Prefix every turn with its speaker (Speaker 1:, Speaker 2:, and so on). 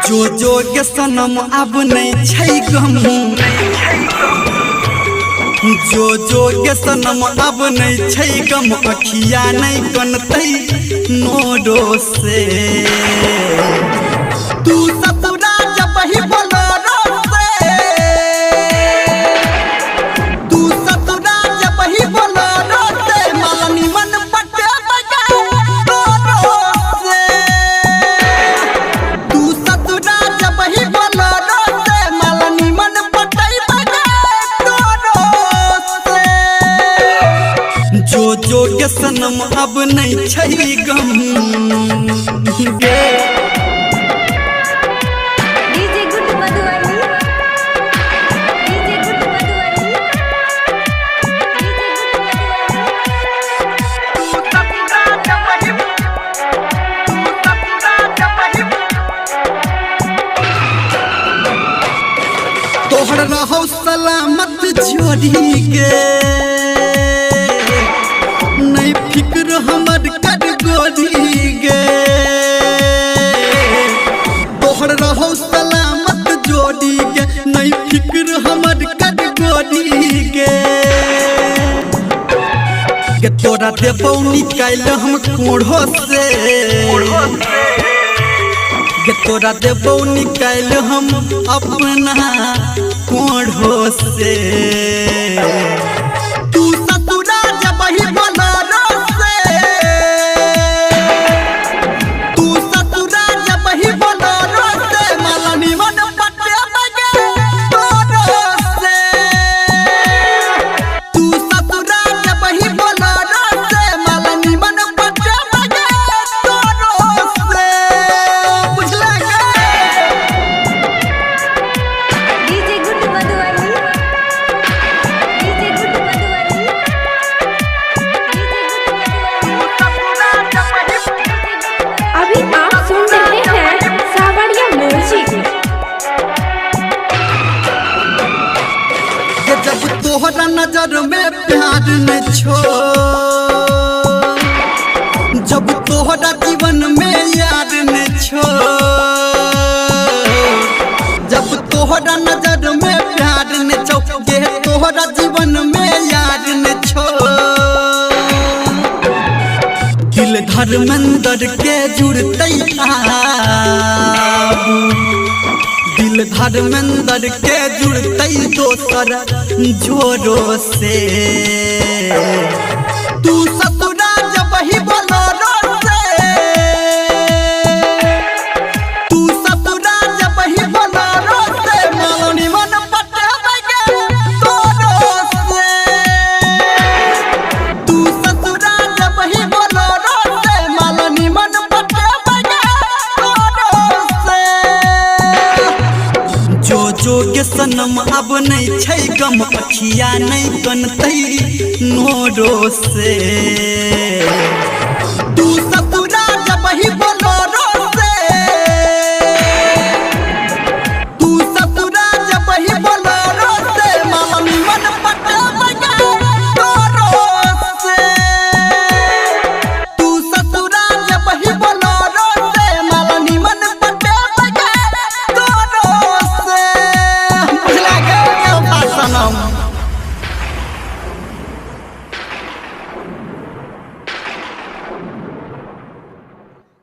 Speaker 1: जो जो के सनम अब नहीं छै गम, जो जो के सनम अब नहीं छै गम, अखिया नहीं कनतै नोडो से। तू ससुरा जब ही बोलो से, तू ससुरा जब ही बोलो से, मालनी मन पटे बगा तोरो से। तू ससुरा जब ही बोलो से, मालनी मन पटे बगा तोरो से। जो जो के सनम अब नहीं छै गम गे। तोहर रहो सलामत जोड़ी गे, नहीं फिक्र हमर कर गोरी गे। तोहर रहो सलामत जोड़ी गे, नहीं फिक्र हमर कर गोरी गे। के तोरा देबौ निकाल हम कोढ़ो से, के तोरा देबौ निकाल हम अपना कोढ़ो से। तू ससुरा जब ही बोलो से, तू ससुरा जब ही बोलो से, मालनी मन पटे बगे तोरो से। तू ससुरा जब ही बोलो से, मालनी मन पटे बगे तोरो से। बुझला तोहरा नजर में प्यार न छो, जब तोहरा जीवन में यार न छो। जब तोहरा नजर में प्यार न छो, ये तोहरा जीवन में यार न छो। दिल धर्मेंद्र के जुड़तै आब, दिल धर्मेंद्र के जुड़तै दोसर जोरो से। तू ससुरा जब ही बोलो से, तू ससुरा जब ही बोलो से, मालनी मन पटे बगे तोरो से। तू ससुरा जब ही बोलो से, मालनी मन पटे बगे तोरो से। जो जो के सनम अब नहीं छै गम, अखिया नहीं कनतै नोरो से।